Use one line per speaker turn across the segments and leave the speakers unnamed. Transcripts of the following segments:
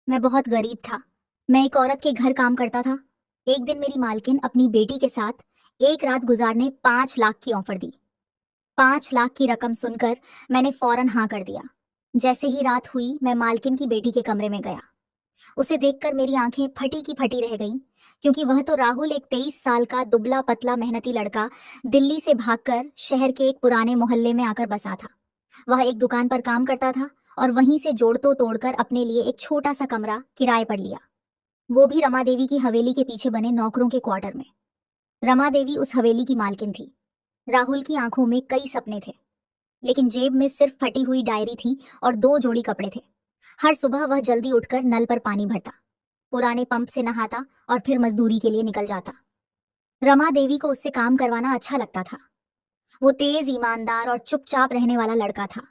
मैं बहुत गरीब था। मैं एक औरत के घर काम करता था। एक दिन मेरी मालकिन अपनी बेटी के साथ एक रात गुजारने 5 लाख की ऑफर दी। 5 लाख की रकम सुनकर मैंने फौरन हाँ कर दिया। जैसे ही रात हुई मैं मालकिन की बेटी के कमरे में गया। उसे देखकर मेरी आंखें फटी की फटी रह गईं, क्योंकि वह तो राहुल, एक 23 साल का दुबला पतला मेहनती लड़का, दिल्ली से भागकर शहर के एक पुराने मोहल्ले में आकर बसा था। वह एक दुकान पर काम करता था और वहीं से जोड़तोड़ तोड़कर अपने लिए एक छोटा सा कमरा किराए पर लिया, वो भी रमा देवी की हवेली के पीछे बने नौकरों के क्वार्टर में। रमा देवी उस हवेली की मालकिन थी। राहुल की आंखों में कई सपने थे, लेकिन जेब में सिर्फ फटी हुई डायरी थी और 2 जोड़ी कपड़े थे। हर सुबह वह जल्दी उठकर नल पर पानी भरता, पुराने पंप से नहाता और फिर मजदूरी के लिए निकल जाता। रमा देवी को उससे काम करवाना अच्छा लगता था। वो तेज, ईमानदार और चुपचाप रहने वाला लड़का था।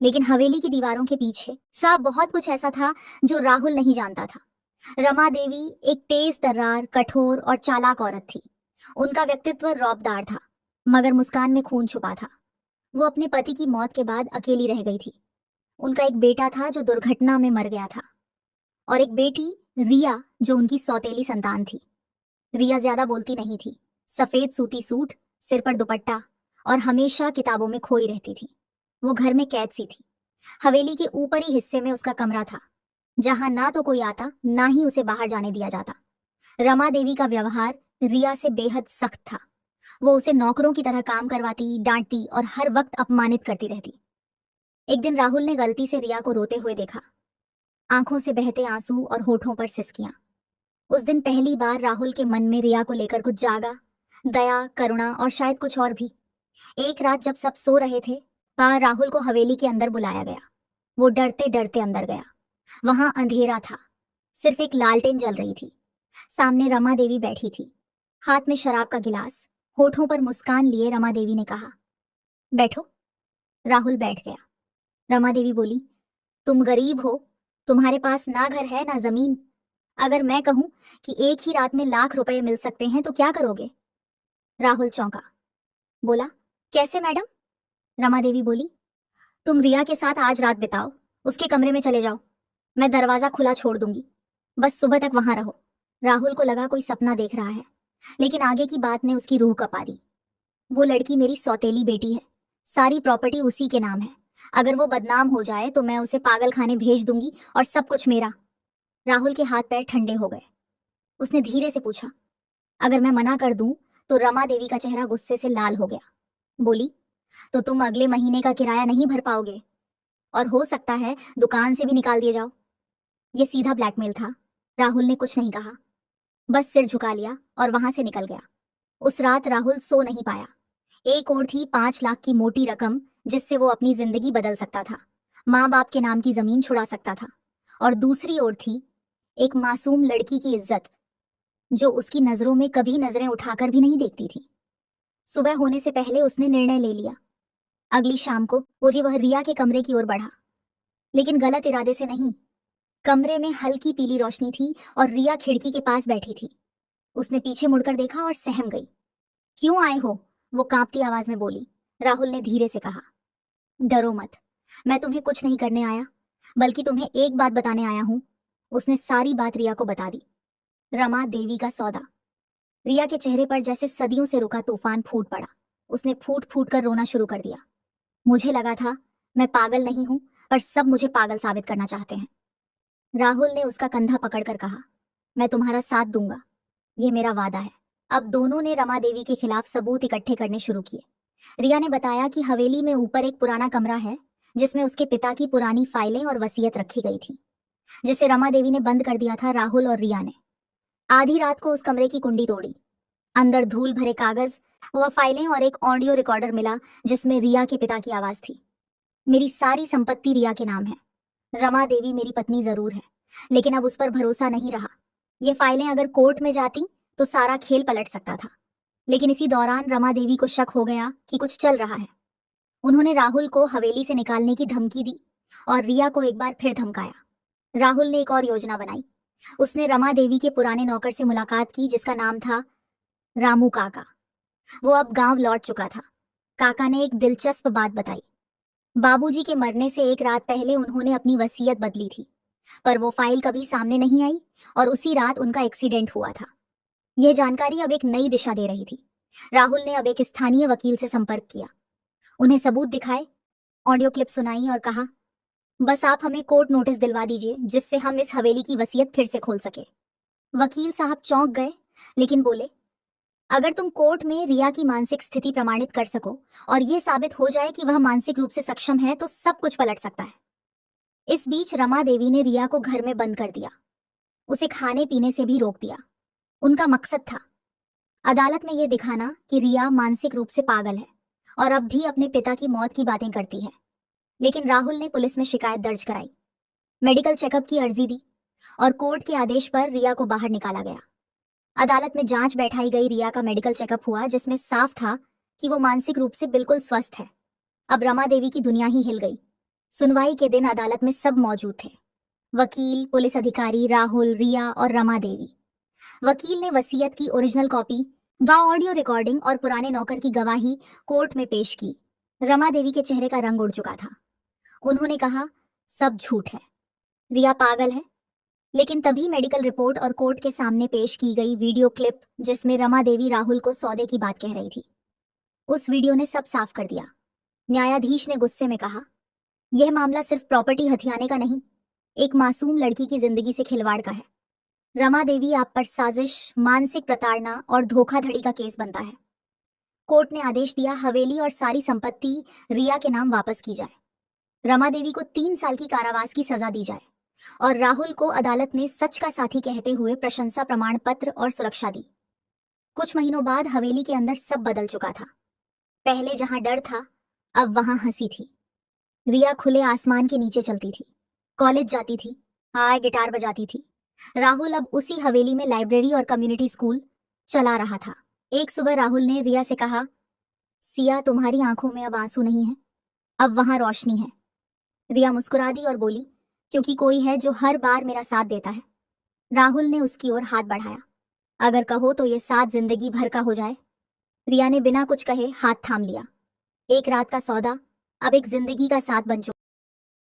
लेकिन हवेली की दीवारों के पीछे सब बहुत कुछ ऐसा था जो राहुल नहीं जानता था। रमा देवी एक तेज तर्रार, कठोर और चालाक औरत थी। उनका व्यक्तित्व रौबदार था, मगर मुस्कान में खून छुपा था। वो अपने पति की मौत के बाद अकेली रह गई थी। उनका एक बेटा था जो दुर्घटना में मर गया था, और एक बेटी, रिया, जो उनकी सौतेली संतान थी। रिया ज्यादा बोलती नहीं थी। सफेद सूती सूट, सिर पर दुपट्टा और हमेशा किताबों में खोई रहती थी। वो घर में कैद सी थी। हवेली के ऊपरी हिस्से में उसका कमरा था, जहां ना तो कोई आता, ना ही उसे बाहर जाने दिया जाता। रमा देवी का व्यवहार रिया से बेहद सख्त था। वो उसे नौकरों की तरह काम करवाती, डांटती और हर वक्त अपमानित करती रहती। एक दिन राहुल ने गलती से रिया को रोते हुए देखा, आंखों से बहते आंसू और होठों पर सिसकियां। उस दिन पहली बार राहुल के मन में रिया को लेकर कुछ जागा, दया, करुणा और शायद कुछ और भी। एक रात जब सब सो रहे थे, वहां राहुल को हवेली के अंदर बुलाया गया। वो डरते डरते अंदर गया। वहां अंधेरा था, सिर्फ एक लालटेन जल रही थी। सामने रमा देवी बैठी थी, हाथ में शराब का गिलास। होठों पर मुस्कान लिए रमा देवी ने कहा, बैठो। राहुल बैठ गया। रमा देवी बोली, तुम गरीब हो, तुम्हारे पास ना घर है ना जमीन। अगर मैं कहूं कि एक ही रात में लाख रुपए मिल सकते हैं तो क्या करोगे? राहुल चौंका, बोला, कैसे मैडम? रमा देवी बोली, तुम रिया के साथ आज रात बिताओ, उसके कमरे में चले जाओ। मैं दरवाजा खुला छोड़ दूंगी, बस सुबह तक वहां रहो। राहुल को लगा कोई सपना देख रहा है, लेकिन आगे की बात ने उसकी रूह कपा दी। वो लड़की मेरी सौतेली बेटी है, सारी प्रॉपर्टी उसी के नाम है। अगर वो बदनाम हो जाए तो मैं उसे पागल खाने भेज दूंगी और सब कुछ मेरा। राहुल के हाथ पैर ठंडे हो गए। उसने धीरे से पूछा, अगर मैं मना कर दूं? तो रमा देवी का चेहरा गुस्से से लाल हो गया। बोली, तो तुम अगले महीने का किराया नहीं भर पाओगे, और हो सकता है दुकान से भी निकाल दिए जाओ। ये सीधा ब्लैकमेल था। राहुल ने कुछ नहीं कहा, बस सिर झुका लिया और वहां से निकल गया। उस रात राहुल सो नहीं पाया। एक ओर थी 5 लाख की मोटी रकम, जिससे वो अपनी जिंदगी बदल सकता था, माँ बाप के नाम की जमीन छुड़ा सकता था। और दूसरी ओर थी एक मासूम लड़की की इज्जत, जो उसकी नजरों में कभी नजरें उठाकर भी नहीं देखती थी। सुबह होने से पहले उसने निर्णय ले लिया। अगली शाम को वह रिया के कमरे की ओर बढ़ा, लेकिन गलत इरादे से नहीं। कमरे में हल्की पीली रोशनी थी और रिया खिड़की के पास बैठी थी। उसने पीछे मुड़कर देखा और सहम गई। क्यों आए हो? वो कांपती आवाज में बोली। राहुल ने धीरे से कहा, डरो मत, मैं तुम्हें कुछ नहीं करने आया, बल्कि तुम्हें एक बात बताने आया हूं। उसने सारी बात रिया को बता दी। रमा देवी का सौदा। रिया के चेहरे पर जैसे सदियों से रुका तूफान फूट पड़ा। उसने फूट फूट कर रोना शुरू कर दिया। मुझे लगा था मैं पागल नहीं हूं, पर सब मुझे पागल साबित करना चाहते हैं। राहुल ने उसका कंधा पकड़कर कहा, मैं तुम्हारा साथ दूंगा, यह मेरा वादा है। अब दोनों ने रमा देवी के खिलाफ सबूत इकट्ठे करने शुरू किए। रिया ने बताया कि हवेली में ऊपर एक पुराना कमरा है, जिसमें उसके पिता की पुरानी फाइलें और वसीयत रखी गई थी, जिसे रमा देवी ने बंद कर दिया था। राहुल और रिया ने आधी रात को उस कमरे की कुंडी तोड़ी। अंदर धूल भरे कागज, वह फाइलें और एक ऑडियो रिकॉर्डर मिला, जिसमें रिया के पिता की आवाज थी। मेरी सारी संपत्ति रिया के नाम है। रमा देवी मेरी पत्नी जरूर है, लेकिन अब उस पर भरोसा नहीं रहा। ये फाइलें अगर कोर्ट में जाती तो सारा खेल पलट सकता था। लेकिन इसी दौरान रमा देवी को शक हो गया कि कुछ चल रहा है। उन्होंने राहुल को हवेली से निकालने की धमकी दी और रिया को एक बार फिर धमकाया। राहुल ने एक और योजना बनाई। उसने रमा देवी के पुराने नौकर से मुलाकात की, जिसका नाम था रामू काका। वो अब गांव लौट चुका था। काका ने एक दिलचस्प बात बताई। बाबूजी के मरने से एक रात पहले उन्होंने अपनी वसीयत बदली थी। पर वो फाइल कभी सामने नहीं आई और उसी रात उनका एक्सीडेंट हुआ था। यह जानकारी अब एक नई दिशा दे रही थी। राहुल ने अब एक स्थानीय वकील से संपर्क किया, उन्हें सबूत दिखाए, ऑडियो क्लिप सुनाई और कहा, बस आप हमें कोर्ट नोटिस दिलवा दीजिए जिससे हम इस हवेली की वसीयत फिर से खोल सके। वकील साहब चौंक गए, लेकिन बोले, अगर तुम कोर्ट में रिया की मानसिक स्थिति प्रमाणित कर सको और यह साबित हो जाए कि वह मानसिक रूप से सक्षम है तो सब कुछ पलट सकता है। इस बीच रमा देवी ने रिया को घर में बंद कर दिया, उसे खाने पीने से भी रोक दिया। उनका मकसद था अदालत में यह दिखाना कि रिया मानसिक रूप से पागल है और अब भी अपने पिता की मौत की बातें करती है। लेकिन राहुल ने पुलिस में शिकायत दर्ज कराई, मेडिकल चेकअप की अर्जी दी और कोर्ट के आदेश पर रिया को बाहर निकाला गया। अदालत में जांच बैठाई गई, रिया का मेडिकल चेकअप हुआ जिसमें साफ था कि वो मानसिक रूप से बिल्कुल स्वस्थ है। अब रमा देवी की दुनिया ही हिल गई। सुनवाई के दिन अदालत में सब मौजूद थे, वकील, पुलिस अधिकारी, राहुल, रिया और रमा देवी। वकील ने वसीयत की ओरिजिनल कॉपी, व ऑडियो रिकॉर्डिंग और पुराने नौकर की गवाही कोर्ट में पेश की। रमा देवी के चेहरे का रंग उड़ चुका था। उन्होंने कहा, सब झूठ है, रिया पागल है। लेकिन तभी मेडिकल रिपोर्ट और कोर्ट के सामने पेश की गई वीडियो क्लिप जिसमें रमा देवी राहुल को सौदे की बात कह रही थी, उस वीडियो ने सब साफ कर दिया। न्यायाधीश ने गुस्से में कहा, यह मामला सिर्फ प्रॉपर्टी हथियाने का नहीं, एक मासूम लड़की की जिंदगी से खिलवाड़ का है। रमा देवी, आप पर साजिश, मानसिक प्रताड़ना और धोखाधड़ी का केस बनता है। कोर्ट ने आदेश दिया, हवेली और सारी संपत्ति रिया के नाम वापस की जाए। रमा देवी को 3 साल की कारावास की सजा दी जाए और राहुल को अदालत ने सच का साथी कहते हुए प्रशंसा प्रमाण पत्र और सुरक्षा दी। कुछ महीनों बाद हवेली के अंदर सब बदल चुका था। पहले जहां डर था, अब वहां हंसी थी। रिया खुले आसमान के नीचे चलती थी, कॉलेज जाती थी, गिटार बजाती थी। राहुल अब उसी हवेली में लाइब्रेरी और कम्युनिटी स्कूल चला रहा था। एक सुबह राहुल ने रिया से कहा, सिया, तुम्हारी आंखों में अब आंसू नहीं है, अब वहां रोशनी है। रिया मुस्कुरा दी और बोली, क्योंकि कोई है जो हर बार मेरा साथ देता है। राहुल ने उसकी ओर हाथ बढ़ाया, अगर कहो तो ये साथ जिंदगी भर का हो जाए। रिया ने बिना कुछ कहे हाथ थाम लिया। एक रात का सौदा अब एक जिंदगी का साथ बन चुका।